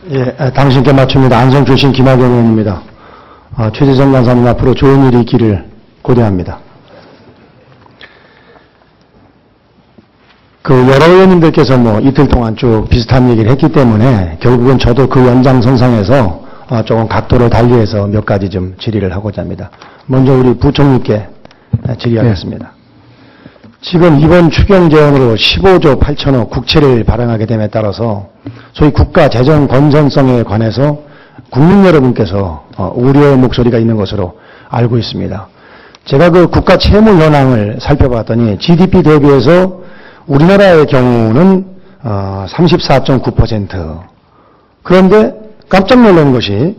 예, 당신께 맞춥니다. 안성 출신 김학영 의원입니다. 최재성 간사님 앞으로 좋은 일이 있기를 고대합니다. 여러 의원님들께서 이틀 동안 쭉 비슷한 얘기를 했기 때문에 결국은 저도 그 연장선상에서 조금 각도를 달리해서 몇 가지 좀 질의를 하고자 합니다. 먼저 우리 부총리께 질의하겠습니다. 네. 지금 이번 추경재원으로 15조 8천억 국채를 발행하게 됨에 따라서 소위 국가 재정 건전성에 관해서 국민 여러분께서 우려의 목소리가 있는 것으로 알고 있습니다. 제가 그 국가 채무 현황을 살펴봤더니 GDP 대비해서 우리나라의 경우는 34.9%. 그런데 깜짝 놀라는 것이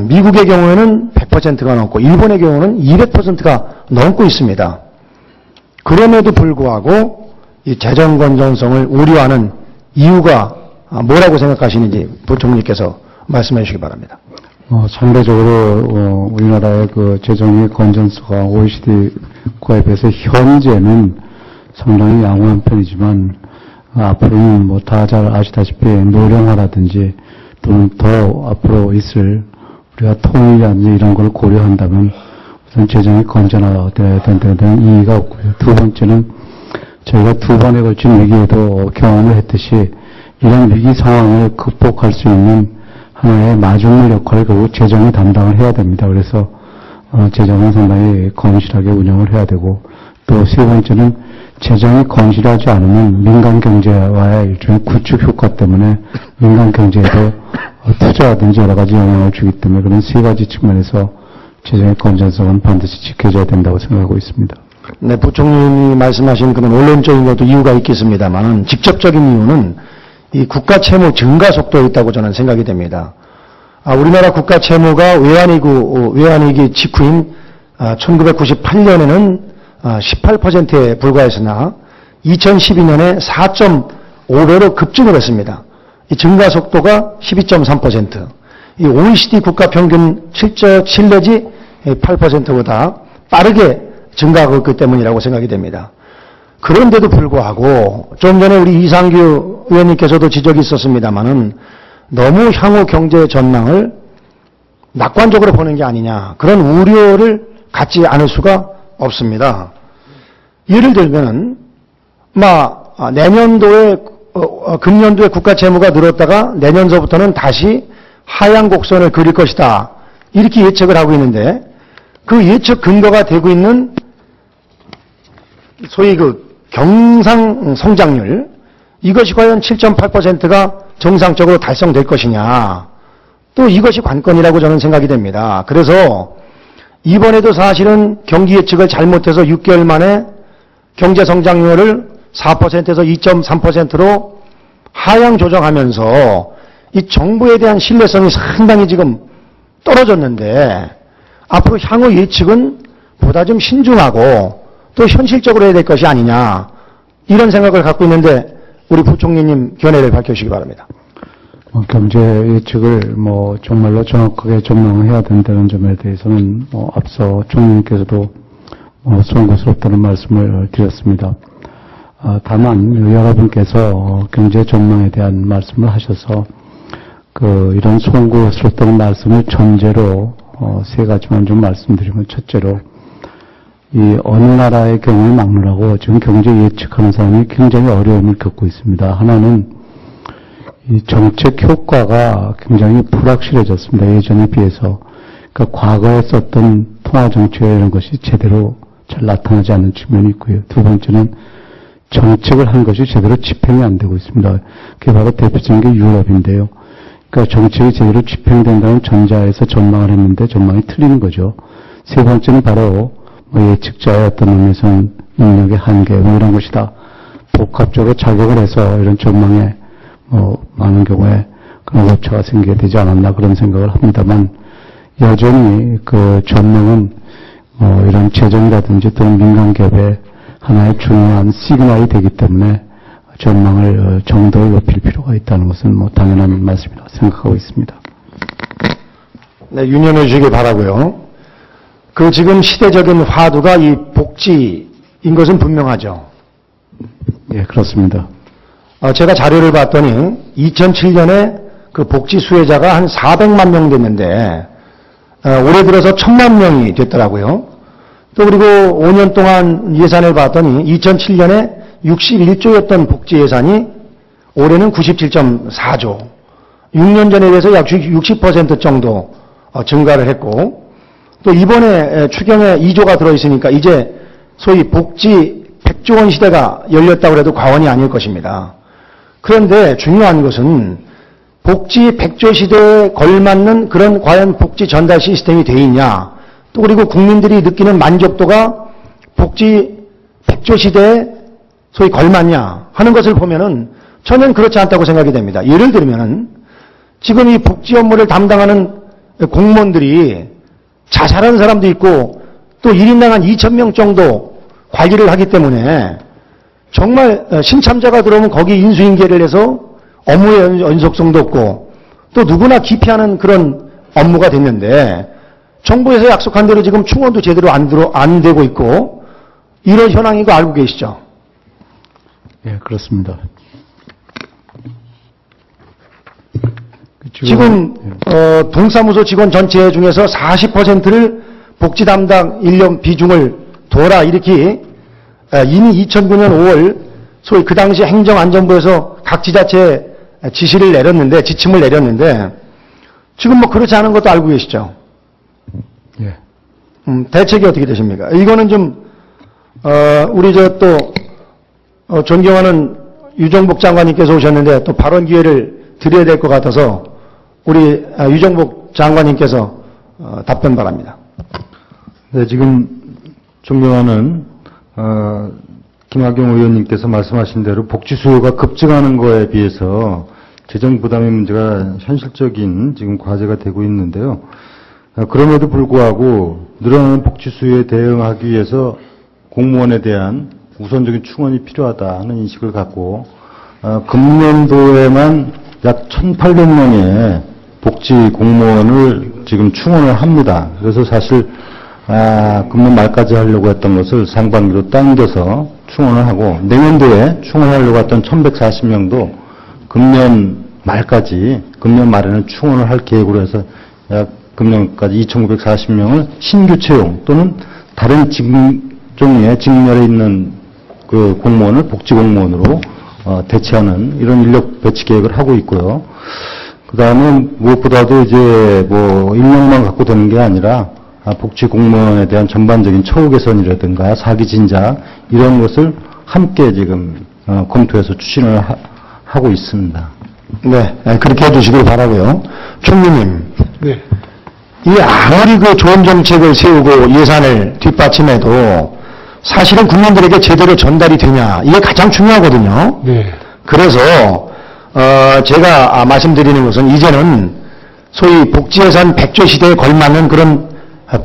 미국의 경우에는 100%가 넘고 일본의 경우는 200%가 넘고 있습니다. 그럼에도 불구하고 이 재정 건전성을 우려하는 이유가 뭐라고 생각하시는지 부총리께서 말씀해 주시기 바랍니다. 상대적으로 우리나라의 그 재정의 건전성과 OECD 국가에 비해서 현재는 상당히 양호한 편이지만 앞으로는 다 잘 아시다시피 노령화라든지 또는 더 앞으로 있을 우리가 통일이라든지 이런 걸 고려한다면 우선 재정이 건전화되어야 된다는 이의가 없고요. 두 번째는 저희가 두 번에 걸친 위기에도 경험을 했듯이 이런 위기 상황을 극복할 수 있는 하나의 마중물 역할을 결국 재정이 담당을 해야 됩니다. 그래서 재정은 상당히 건실하게 운영을 해야 되고 또 세 번째는 재정이 건실하지 않으면 민간 경제와의 일종의 구축 효과 때문에 민간 경제에도 투자라든지 여러 가지 영향을 주기 때문에 그런 세 가지 측면에서 재정의 건전성은 반드시 지켜져야 된다고 생각하고 있습니다. 네, 부총리님이 말씀하신 그런 원론적인 것도 이유가 있겠습니다만 직접적인 이유는 이 국가 채무 증가 속도에 있다고 저는 생각이 됩니다. 우리나라 국가 채무가 외환위기 직후인 1998년에는 18%에 불과했으나 2012년에 4.5배로 급증을 했습니다. 이 증가 속도가 12.3%. 이 OECD 국가 평균 실내지 8%보다 빠르게 증가하고 때문이라고 생각이 됩니다. 그런데도 불구하고 좀 전에 우리 이상규 의원님께서도 지적이 있었습니다만은 너무 향후 경제 전망을 낙관적으로 보는 게 아니냐 그런 우려를 갖지 않을 수가 없습니다. 예를 들면 내년도에 금년도에 국가 채무가 늘었다가 내년서부터는 다시 하향 곡선을 그릴 것이다. 이렇게 예측을 하고 있는데 그 예측 근거가 되고 있는 소위 그 경상 성장률 이것이 과연 7.8%가 정상적으로 달성될 것이냐. 또 이것이 관건이라고 저는 생각이 됩니다. 그래서 이번에도 사실은 경기 예측을 잘못해서 6개월 만에 경제 성장률을 4%에서 2.3%로 하향 조정하면서 이 정부에 대한 신뢰성이 상당히 지금 떨어졌는데 앞으로 향후 예측은 보다 좀 신중하고 또 현실적으로 해야 될 것이 아니냐 이런 생각을 갖고 있는데 우리 부총리님 견해를 밝혀주시기 바랍니다. 경제 예측을 정말로 정확하게 전망해야 된다는 점에 대해서는 앞서 총리님께서도 송구스럽다는 말씀을 드렸습니다. 다만 여러분께서 경제 전망에 대한 말씀을 하셔서 이런 송구스럽다는 말씀을 전제로 세 가지만 좀 말씀드리면 첫째로 이 어느 나라의 경우에 막론하고 지금 경제 예측하는 사람이 굉장히 어려움을 겪고 있습니다. 하나는 이 정책 효과가 굉장히 불확실해졌습니다. 예전에 비해서. 그러니까 과거에 썼던 통화정책 이런 것이 제대로 잘 나타나지 않는 측면이 있고요. 두 번째는 정책을 한 것이 제대로 집행이 안 되고 있습니다. 그게 바로 대표적인 게 유럽인데요. 그러니까 정책이 제대로 집행된다는 전자에서 전망을 했는데 전망이 틀리는 거죠. 세 번째는 바로 예측자의 어떤 의미에서는 능력의 한계 이런 것이다. 복합적으로 자격을 해서 이런 전망에 많은 경우에 그런 오차가 생기게 되지 않았나 그런 생각을 합니다만 여전히 그 전망은 이런 재정이라든지 또는 민간 기업의 하나의 중요한 시그널이 되기 때문에 전망을 정도에 높일 필요가 있다는 것은 당연한 말씀이라고 생각하고 있습니다. 네, 유념해 주시기 바라고요. 지금 시대적인 화두가 이 복지인 것은 분명하죠. 예, 그렇습니다. 제가 자료를 봤더니 2007년에 그 복지 수혜자가 한 400만 명 됐는데 올해 들어서 1000만 명이 됐더라고요. 또 그리고 5년 동안 예산을 봤더니 2007년에 61조였던 복지 예산이 올해는 97.4조. 6년 전에 비해서 약 60% 정도 증가를 했고, 또 이번에 추경에 2조가 들어있으니까 이제 소위 복지 100조 원 시대가 열렸다고 해도 과언이 아닐 것입니다. 그런데 중요한 것은 복지 100조 시대에 걸맞는 그런 과연 복지 전달 시스템이 돼 있냐, 또 그리고 국민들이 느끼는 만족도가 복지 100조 시대에 소위 걸맞냐 하는 것을 보면은 저는 그렇지 않다고 생각이 됩니다. 예를 들면은 지금 이 복지 업무를 담당하는 공무원들이 자잘한 사람도 있고 또 1인당 한 2,000명 정도 관리를 하기 때문에 정말 신참자가 들어오면 거기 인수인계를 해서 업무의 연속성도 없고 또 누구나 기피하는 그런 업무가 됐는데 정부에서 약속한 대로 지금 충원도 제대로 안 되고 있고 이런 현황인 거 알고 계시죠? 예, 그렇습니다. 지금 동사무소 직원 전체 중에서 40%를 복지 담당 인력 비중을 둬라 이렇게 이미 2009년 5월 소위 그 당시 행정안전부에서 각 지자체에 지침을 내렸는데 지금 뭐 그렇지 않은 것도 알고 계시죠? 예. 대책이 어떻게 되십니까? 이거는 좀 우리 존경하는 유정복 장관님께서 오셨는데 또 발언 기회를 드려야 될 것 같아서 우리 유정복 장관님께서 답변 바랍니다. 네, 지금 존경하는 김학용 의원님께서 말씀하신 대로 복지 수요가 급증하는 거에 비해서 재정 부담의 문제가 현실적인 지금 과제가 되고 있는데요. 그럼에도 불구하고 늘어나는 복지 수요에 대응하기 위해서 공무원에 대한 우선적인 충원이 필요하다 하는 인식을 갖고 금년도에만 약 1,800명의 복지 공무원을 지금 충원을 합니다. 그래서 사실 금년 말까지 하려고 했던 것을 상반기로 당겨서 충원을 하고 내년도에 충원하려고 했던 1,140명도 금년 말에는 충원을 할 계획으로 해서 약 금년까지 2,940명을 신규 채용 또는 다른 종류의 직렬에 있는 그 공무원을 복지 공무원으로 대체하는 이런 인력 배치 계획을 하고 있고요. 그 다음에 무엇보다도 이제 뭐 인력만 갖고 되는 게 아니라 복지 공무원에 대한 전반적인 처우 개선이라든가 사기 진작 이런 것을 함께 지금 검토해서 추진을 하고 있습니다. 네, 그렇게 해주시길 바라고요. 총리님, 네. 이 아무리 그 좋은 정책을 세우고 예산을 뒷받침해도 사실은 국민들에게 제대로 전달이 되냐 이게 가장 중요하거든요. 네. 그래서 제가 말씀드리는 것은 이제는 소위 복지예산 100조 시대에 걸맞는 그런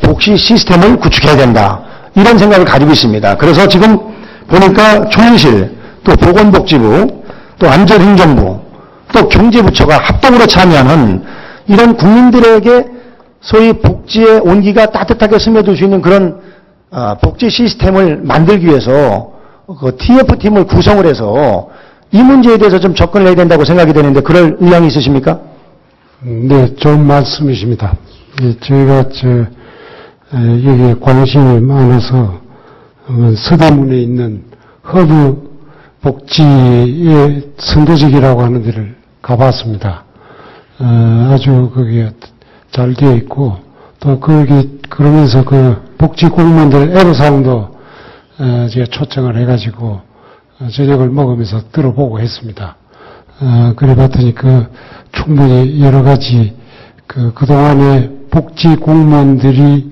복지 시스템을 구축해야 된다 이런 생각을 가지고 있습니다. 그래서 지금 보니까 총리실, 또 보건복지부, 또 안전행정부, 또 경제부처가 합동으로 참여하는 이런 국민들에게 소위 복지의 온기가 따뜻하게 스며들 수 있는 그런 복지 시스템을 만들기 위해서 그 TF팀을 구성을 해서 이 문제에 대해서 좀 접근을 해야 된다고 생각이 되는데 그럴 의향이 있으십니까? 네, 좋은 말씀이십니다. 저희가 여기에 관심이 많아서 서대문에 있는 허브 복지의 선도직이라고 하는 데를 가봤습니다. 아주 거기에 잘 되어 있고 또 그러면서 그 복지 공무원들 애로사항도 제가 초청을 해가지고 저녁을 먹으면서 들어보고 했습니다. 그래 봤더니 충분히 여러 가지 그동안에 복지 공무원들이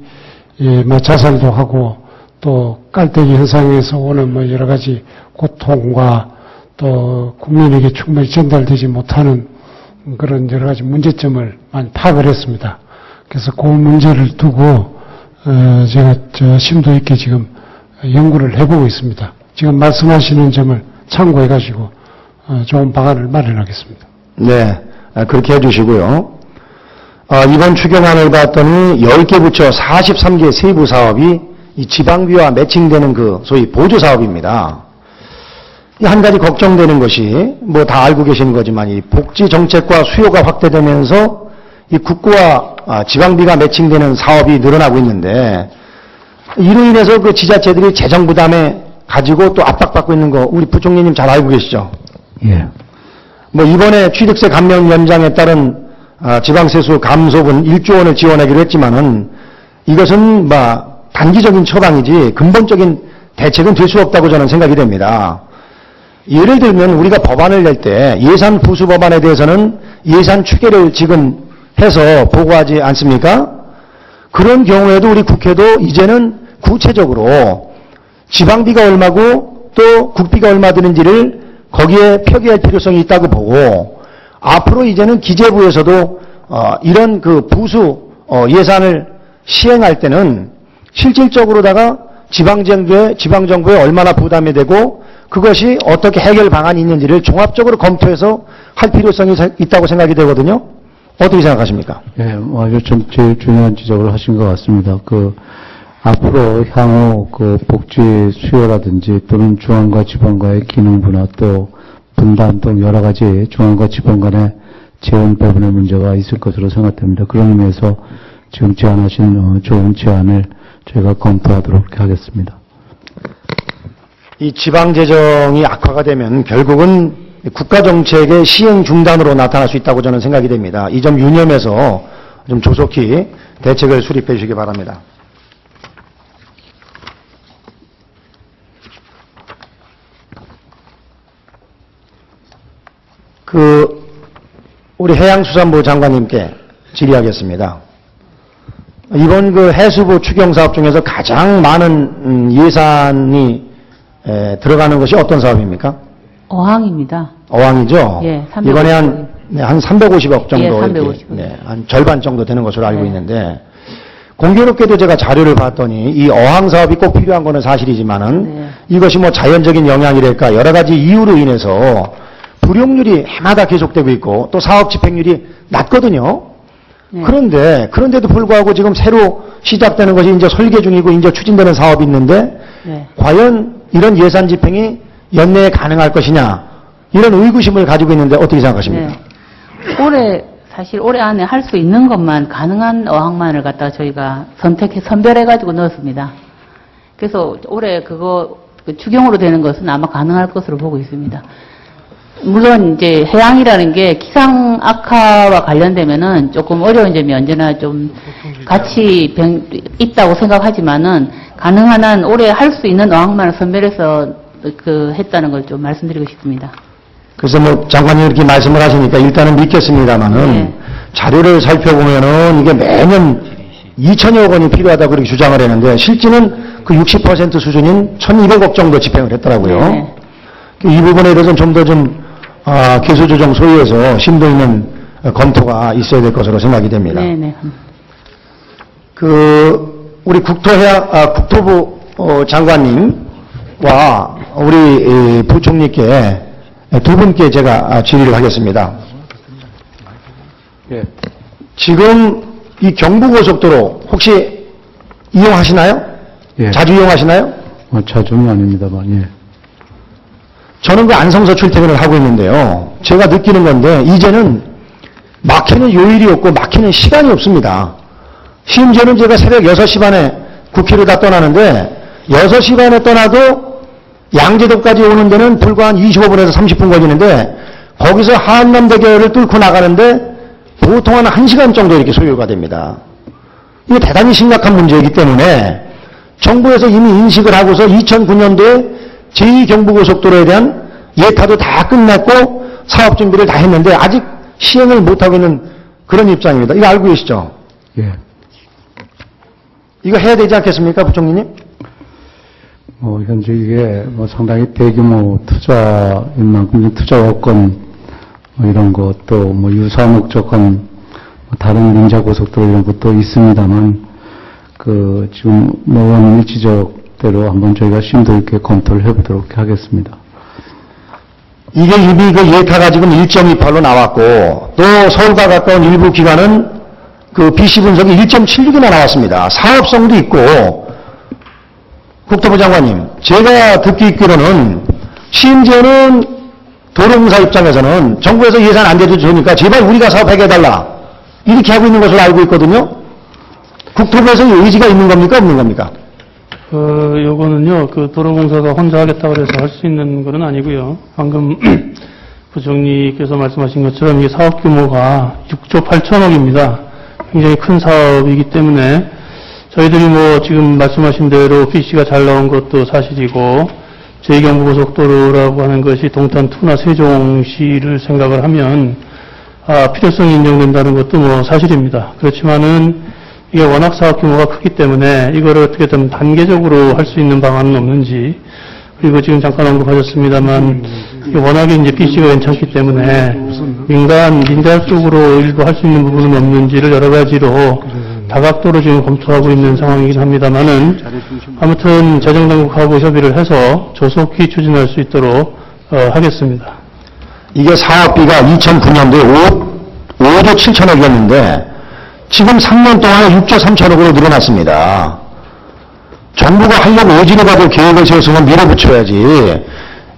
자살도 하고 또 깔때기 현상에서 오는 뭐 여러 가지 고통과 또 국민에게 충분히 전달되지 못하는 그런 여러 가지 문제점을 많이 파악을 했습니다. 그래서 그 문제를 두고 제가 심도 있게 지금 연구를 해보고 있습니다. 지금 말씀하시는 점을 참고해가지고 좋은 방안을 마련하겠습니다. 네, 그렇게 해주시고요. 이번 추경안을 봤더니 10개 부처 43개 세부 사업이 이 지방비와 매칭되는 그 소위 보조 사업입니다. 한 가지 걱정되는 것이 뭐 다 알고 계시는 거지만 이 복지 정책과 수요가 확대되면서 이 국고와 지방비가 매칭되는 사업이 늘어나고 있는데 이로 인해서 그 지자체들이 재정 부담에 가지고 또 압박받고 있는 거 우리 부총리님 잘 알고 계시죠? 예. 뭐 이번에 취득세 감면 연장에 따른 지방세수 감소분 1조 원을 지원하기로 했지만은 이것은 뭐 단기적인 처방이지 근본적인 대책은 될 수 없다고 저는 생각이 됩니다. 예를 들면 우리가 법안을 낼 때 예산 부수 법안에 대해서는 예산 추계를 지금 해서 보고하지 않습니까? 그런 경우에도 우리 국회도 이제는 구체적으로 지방비가 얼마고 또 국비가 얼마 드는지를 거기에 표기할 필요성이 있다고 보고 앞으로 이제는 기재부에서도 이런 그 부수 예산을 시행할 때는 실질적으로다가 지방정부에 얼마나 부담이 되고 그것이 어떻게 해결 방안이 있는지를 종합적으로 검토해서 할 필요성이 있다고 생각이 되거든요. 어떻게 생각하십니까? 예, 아주 좀 제일 중요한 지적을 하신 것 같습니다. 앞으로 향후 복지 수요라든지 또는 중앙과 지방과의 기능 분화 또 분담 등 여러 가지 중앙과 지방 간의 재원 배분의 문제가 있을 것으로 생각됩니다. 그런 의미에서 지금 제안하신 좋은 제안을 저희가 검토하도록 하겠습니다. 이 지방 재정이 악화가 되면 결국은 국가 정책의 시행 중단으로 나타날 수 있다고 저는 생각이 됩니다. 이 점 유념해서 좀 조속히 대책을 수립해 주시기 바랍니다. 우리 해양수산부 장관님께 질의하겠습니다. 이번 해수부 추경 사업 중에서 가장 많은 예산이 들어가는 것이 어떤 사업입니까? 어항입니다. 어항이죠? 예, 350억. 이번에 한 350억 정도. 예, 350억. 한 절반 정도 되는 것으로 알고 네. 있는데, 공교롭게도 제가 자료를 봤더니 이 어항 사업이 꼭 필요한 거는 사실이지만은 네. 이것이 뭐 자연적인 영향이랄까 여러 가지 이유로 인해서 불용률이 해마다 계속되고 있고 또 사업 집행률이 낮거든요. 네. 그런데도 불구하고 지금 새로 시작되는 것이 이제 설계 중이고 이제 추진되는 사업이 있는데 네. 과연 이런 예산 집행이 연내에 가능할 것이냐 이런 의구심을 가지고 있는데 어떻게 생각하십니까? 네. 사실 올해 안에 할 수 있는 것만 가능한 어항만을 갖다가 저희가 선별해가지고 넣었습니다. 그래서 올해 추경으로 되는 것은 아마 가능할 것으로 보고 있습니다. 물론 이제 해양이라는 게 기상 악화와 관련되면은 조금 어려운 점이 언제나 좀 같이 있다고 생각하지만은 가능한 한 올해 할 수 있는 어항만을 선별해서 했다는 걸 좀 말씀드리고 싶습니다. 그래서 뭐 장관님 이렇게 말씀을 하시니까 일단은 믿겠습니다만은 네. 자료를 살펴보면은 이게 매년 2천여억 원이 필요하다고 그렇게 주장을 했는데 실제는 그 60% 수준인 1,200억 정도 집행을 했더라고요. 네. 이 부분에 대해서는 좀 더 기술조정 소위에서 심도 있는 검토가 있어야 될 것으로 생각이 됩니다. 네네. 우리 국토부 장관님과 우리 부총리께 두 분께 제가 질의를 하겠습니다. 예. 지금 이 경부고속도로 혹시 이용하시나요? 예. 자주 이용하시나요? 자주는 아닙니다만, 예. 저는 그 안성서 출퇴근을 하고 있는데요. 제가 느끼는 건데 이제는 막히는 요일이 없고 막히는 시간이 없습니다. 심지어는 제가 새벽 6시 반에 국회를 다 떠나는데 6시 반에 떠나도 양재동까지 오는 데는 불과 한 25분에서 30분 걸리는데 거기서 한남대교를 뚫고 나가는데 보통 한 1시간 정도 이렇게 소요가 됩니다. 이게 대단히 심각한 문제이기 때문에 정부에서 이미 인식을 하고서 2009년도에 제2경부고속도로에 대한 예타도 다 끝냈고 사업 준비를 다 했는데 아직 시행을 못하고 있는 그런 입장입니다. 이거 알고 계시죠? 예. 이거 해야 되지 않겠습니까, 부총리님? 현재 이게 상당히 대규모 투자인 만큼 투자 여건 이런 것 또 유사 목적한 다른 민자 고속도로 이런 것도 있습니다만 지금 의원님 지적대로 한번 저희가 심도 있게 검토를 해보도록 하겠습니다. 이게 이미 그 예타가 지금 1.28로 나왔고 또 서울과 가까운 일부 기관은 그 BC 분석이 1.76이나 나왔습니다. 사업성도 있고 국토부 장관님, 제가 듣기 있기로는 심지어는 도로공사 입장에서는 정부에서 예산 안 돼도 좋으니까 제발 우리가 사업하게 해달라. 이렇게 하고 있는 것으로 알고 있거든요. 국토부에서 의지가 있는 겁니까? 없는 겁니까? 요거는요, 도로공사가 혼자 하겠다고 해서 할 수 있는 건 아니고요. 방금 부총리께서 말씀하신 것처럼 이 사업 규모가 6조 8천억입니다. 굉장히 큰 사업이기 때문에 저희들이 지금 말씀하신 대로 BC가 잘 나온 것도 사실이고 제2경부고속도로라고 하는 것이 동탄 투나 세종시를 생각을 하면 필요성이 인정된다는 것도 사실입니다. 그렇지만은 이게 워낙 사업 규모가 크기 때문에 이거를 어떻게든 단계적으로 할 수 있는 방안은 없는지, 그리고 지금 잠깐 언급하셨습니다만 이게 워낙에 이제 BC가 괜찮기 때문에 민간 쪽으로 일부 할 수 있는 부분은 없는지를 여러 가지로 다각도로 지금 검토하고 있는 상황이긴 합니다만은 아무튼 재정당국하고 협의를 해서 조속히 추진할 수 있도록 하겠습니다. 이게 사업비가 2009년도에 5조 7천억이었는데 지금 3년 동안에 6조 3천억으로 늘어났습니다. 정부가 하려고 의지를 가지고 계획을 세웠으면 밀어붙여야지.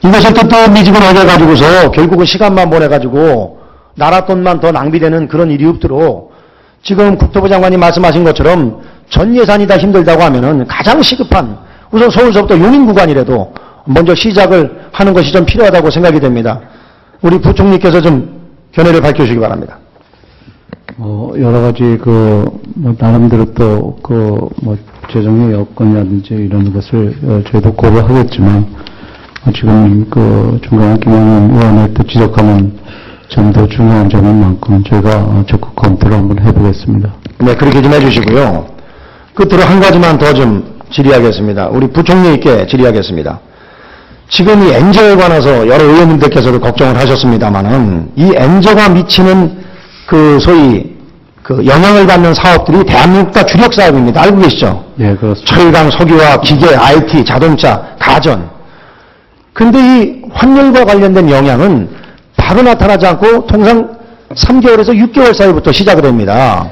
이것을 뜨뜻미지근하게 해가지고서 결국은 시간만 보내가지고 나라 돈만 더 낭비되는 그런 일이 없도록 지금 국토부 장관님 말씀하신 것처럼 전 예산이 다 힘들다고 하면은 가장 시급한 우선 서울서부터 용인 구간이라도 먼저 시작을 하는 것이 좀 필요하다고 생각이 됩니다. 우리 부총리께서 좀 견해를 밝혀주시기 바랍니다. 여러 가지 나름대로 또 재정의 여건이라든지 이런 것을 저희도 고려하겠지만 지금 중간에 김영현 의원의 또 지적하는 점도 중요한 점인 만큼 저희가 적극 검토를 한번 해보겠습니다. 네, 그렇게 좀 해주시고요. 끝으로 한 가지만 더 좀 질의하겠습니다. 우리 부총리께 질의하겠습니다. 지금 이 엔저에 관해서 여러 의원님들께서도 걱정을 하셨습니다만은 이 엔저가 미치는 소위 영향을 받는 사업들이 대한민국과 주력 사업입니다. 알고 계시죠? 네, 그렇습니다. 철강, 석유화, 기계, IT, 자동차, 가전. 근데 이 환율과 관련된 영향은 바로 나타나지 않고 통상 3개월에서 6개월 사이부터 시작이 됩니다.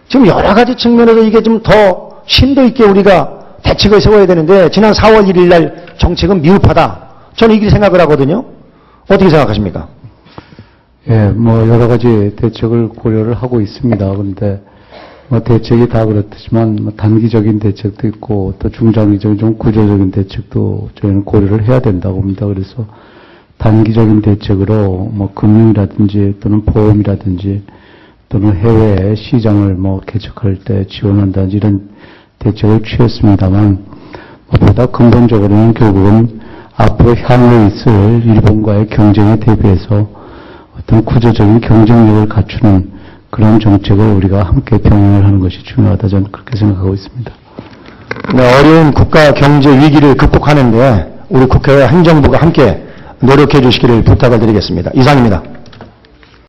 지금 여러 가지 측면에서 이게 좀 더 심도 있게 우리가 대책을 세워야 되는데 지난 4월 1일 날 정책은 미흡하다. 저는 이렇게 생각을 하거든요. 어떻게 생각하십니까? 예, 여러 가지 대책을 고려를 하고 있습니다. 그런데 대책이 다 그렇지만 단기적인 대책도 있고 또 중장기적인 좀 구조적인 대책도 저희는 고려를 해야 된다고 봅니다. 그래서 단기적인 대책으로 금융이라든지 또는 보험이라든지 또는 해외 시장을 개척할 때 지원한다든지 이런 대책을 취했습니다만 보다 근본적으로는 결국은 앞으로 향후에 있을 일본과의 경쟁에 대비해서 어떤 구조적인 경쟁력을 갖추는 그런 정책을 우리가 함께 병행을 하는 것이 중요하다 저는 그렇게 생각하고 있습니다. 네, 어려운 국가 경제 위기를 극복하는데 우리 국회와 행정부가 함께 노력해 주시기를 부탁을 드리겠습니다. 이상입니다.